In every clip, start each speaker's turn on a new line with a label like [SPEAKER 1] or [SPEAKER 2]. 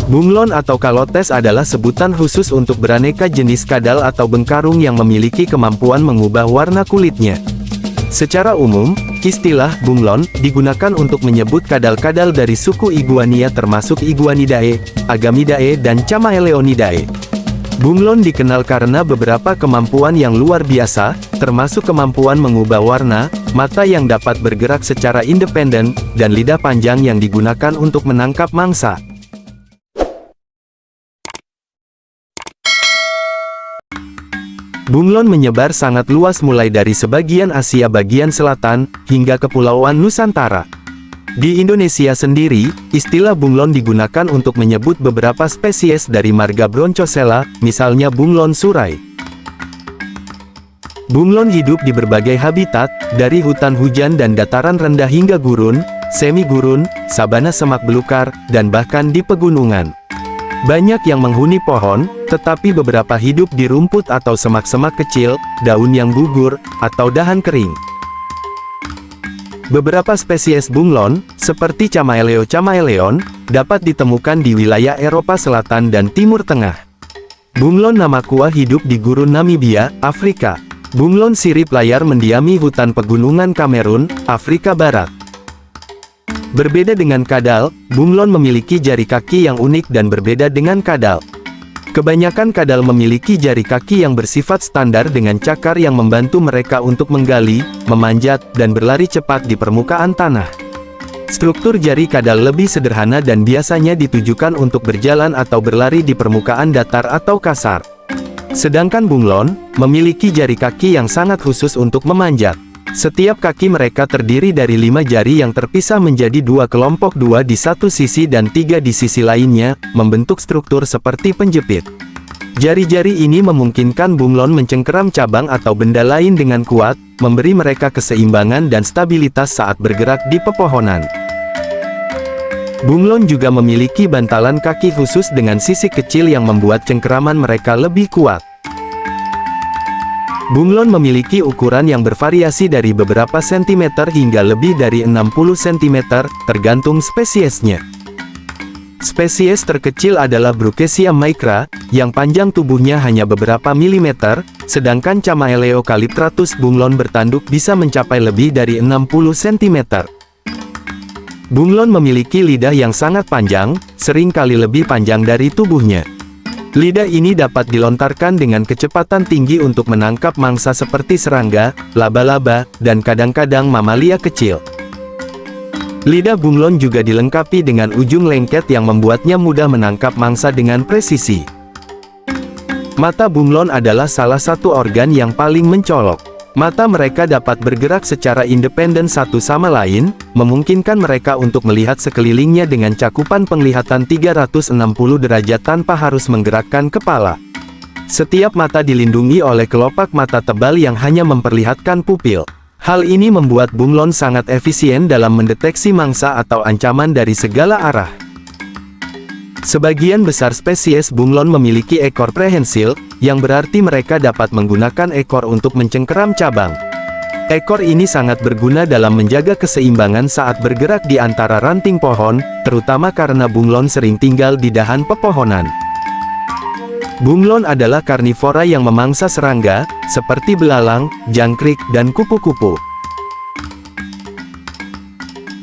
[SPEAKER 1] Bunglon atau kalotes adalah sebutan khusus untuk beraneka jenis kadal atau bengkarung yang memiliki kemampuan mengubah warna kulitnya. Secara umum, istilah bunglon digunakan untuk menyebut kadal-kadal dari suku Iguania termasuk Iguanidae, Agamidae dan Chamaeleonidae. Bunglon dikenal karena beberapa kemampuan yang luar biasa, termasuk kemampuan mengubah warna, mata yang dapat bergerak secara independen, dan lidah panjang yang digunakan untuk menangkap mangsa. Bunglon menyebar sangat luas mulai dari sebagian Asia bagian selatan, hingga Kepulauan Nusantara. Di Indonesia sendiri, istilah bunglon digunakan untuk menyebut beberapa spesies dari marga Bronchosella, misalnya bunglon surai. Bunglon hidup di berbagai habitat, dari hutan hujan dan dataran rendah hingga gurun, semi-gurun, sabana semak belukar, dan bahkan di pegunungan. Banyak yang menghuni pohon, tetapi beberapa hidup di rumput atau semak-semak kecil, daun yang gugur, atau dahan kering. Beberapa spesies bunglon, seperti Chamaeleo dapat ditemukan di wilayah Eropa Selatan dan Timur Tengah. Bunglon Namakua hidup di gurun Namibia, Afrika. Bunglon sirip layar mendiami hutan pegunungan Kamerun, Afrika Barat. Berbeda dengan kadal, bunglon memiliki jari kaki yang unik dan berbeda dengan kadal. Kebanyakan kadal memiliki jari kaki yang bersifat standar dengan cakar yang membantu mereka untuk menggali, memanjat, dan berlari cepat di permukaan tanah. Struktur jari kadal lebih sederhana dan biasanya ditujukan untuk berjalan atau berlari di permukaan datar atau kasar. Sedangkan bunglon memiliki jari kaki yang sangat khusus untuk memanjat. Setiap kaki mereka terdiri dari 5 jari yang terpisah menjadi 2 kelompok, 2 di satu sisi dan 3 di sisi lainnya, membentuk struktur seperti penjepit. Jari-jari ini memungkinkan bunglon mencengkeram cabang atau benda lain dengan kuat, memberi mereka keseimbangan dan stabilitas saat bergerak di pepohonan. Bunglon juga memiliki bantalan kaki khusus dengan sisik kecil yang membuat cengkeraman mereka lebih kuat. Bunglon memiliki ukuran yang bervariasi dari beberapa sentimeter hingga lebih dari 60 cm, tergantung spesiesnya. Spesies terkecil adalah Brookesia micra, yang panjang tubuhnya hanya beberapa milimeter, sedangkan Chamaeleo calyptratus bunglon bertanduk bisa mencapai lebih dari 60 cm. Bunglon memiliki lidah yang sangat panjang, sering kali lebih panjang dari tubuhnya. Lidah ini dapat dilontarkan dengan kecepatan tinggi untuk menangkap mangsa seperti serangga, laba-laba, dan kadang-kadang mamalia kecil. Lidah bunglon juga dilengkapi dengan ujung lengket yang membuatnya mudah menangkap mangsa dengan presisi. Mata bunglon adalah salah satu organ yang paling mencolok. Mata mereka dapat bergerak secara independen satu sama lain, memungkinkan mereka untuk melihat sekelilingnya dengan cakupan penglihatan 360 derajat tanpa harus menggerakkan kepala. Setiap mata dilindungi oleh kelopak mata tebal yang hanya memperlihatkan pupil. Hal ini membuat bunglon sangat efisien dalam mendeteksi mangsa atau ancaman dari segala arah. Sebagian besar spesies bunglon memiliki ekor prehensil, yang berarti mereka dapat menggunakan ekor untuk mencengkeram cabang. Ekor ini sangat berguna dalam menjaga keseimbangan saat bergerak di antara ranting pohon, terutama karena bunglon sering tinggal di dahan pepohonan. Bunglon adalah karnivora yang memangsa serangga, seperti belalang, jangkrik, dan kupu-kupu.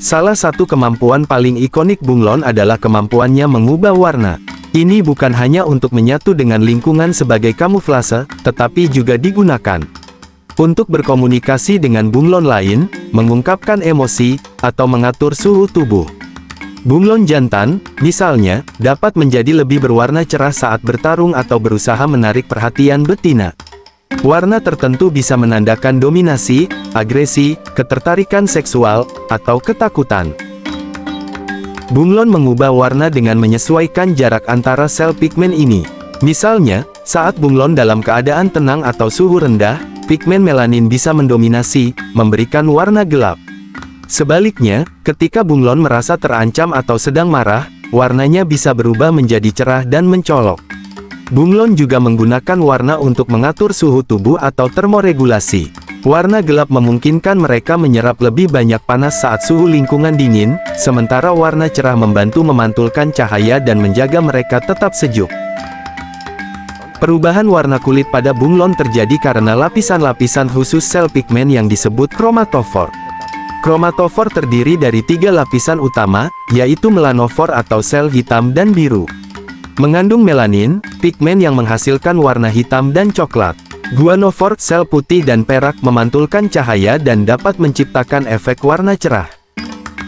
[SPEAKER 1] Salah satu kemampuan paling ikonik bunglon adalah kemampuannya mengubah warna. Ini bukan hanya untuk menyatu dengan lingkungan sebagai kamuflase, tetapi juga digunakan untuk berkomunikasi dengan bunglon lain, mengungkapkan emosi, atau mengatur suhu tubuh. Bunglon jantan, misalnya, dapat menjadi lebih berwarna cerah saat bertarung atau berusaha menarik perhatian betina. Warna tertentu bisa menandakan dominasi, agresi, ketertarikan seksual, atau ketakutan. Bunglon mengubah warna dengan menyesuaikan jarak antara sel pigmen ini. Misalnya, saat bunglon dalam keadaan tenang atau suhu rendah, pigmen melanin bisa mendominasi, memberikan warna gelap. Sebaliknya, ketika bunglon merasa terancam atau sedang marah, warnanya bisa berubah menjadi cerah dan mencolok. Bunglon juga menggunakan warna untuk mengatur suhu tubuh atau termoregulasi. Warna gelap memungkinkan mereka menyerap lebih banyak panas saat suhu lingkungan dingin, sementara warna cerah membantu memantulkan cahaya dan menjaga mereka tetap sejuk. Perubahan warna kulit pada bunglon terjadi karena lapisan-lapisan khusus sel pigmen yang disebut kromatofor. Kromatofor terdiri dari 3 lapisan utama, yaitu melanofor atau sel hitam dan biru. Mengandung melanin, pigmen yang menghasilkan warna hitam dan coklat. Guanofor, sel putih dan perak memantulkan cahaya dan dapat menciptakan efek warna cerah.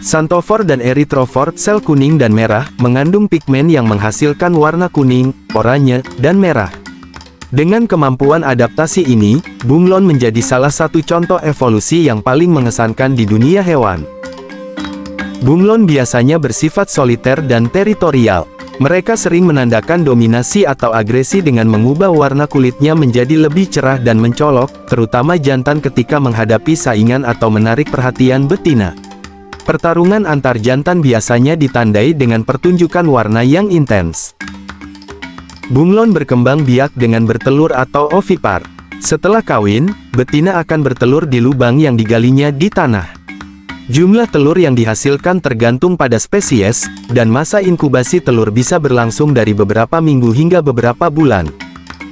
[SPEAKER 1] Xanthofor dan eritrofor, sel kuning dan merah, mengandung pigmen yang menghasilkan warna kuning, oranye, dan merah. Dengan kemampuan adaptasi ini, bunglon menjadi salah satu contoh evolusi yang paling mengesankan di dunia hewan. Bunglon biasanya bersifat soliter dan teritorial. Mereka sering menandakan dominasi atau agresi dengan mengubah warna kulitnya menjadi lebih cerah dan mencolok, terutama jantan ketika menghadapi saingan atau menarik perhatian betina. Pertarungan antar jantan biasanya ditandai dengan pertunjukan warna yang intens. Bunglon berkembang biak dengan bertelur atau ovipar. Setelah kawin, betina akan bertelur di lubang yang digalinya di tanah. Jumlah telur yang dihasilkan tergantung pada spesies, dan masa inkubasi telur bisa berlangsung dari beberapa minggu hingga beberapa bulan.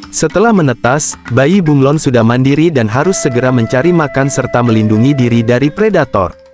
[SPEAKER 1] Setelah menetas, bayi bunglon sudah mandiri dan harus segera mencari makan serta melindungi diri dari predator.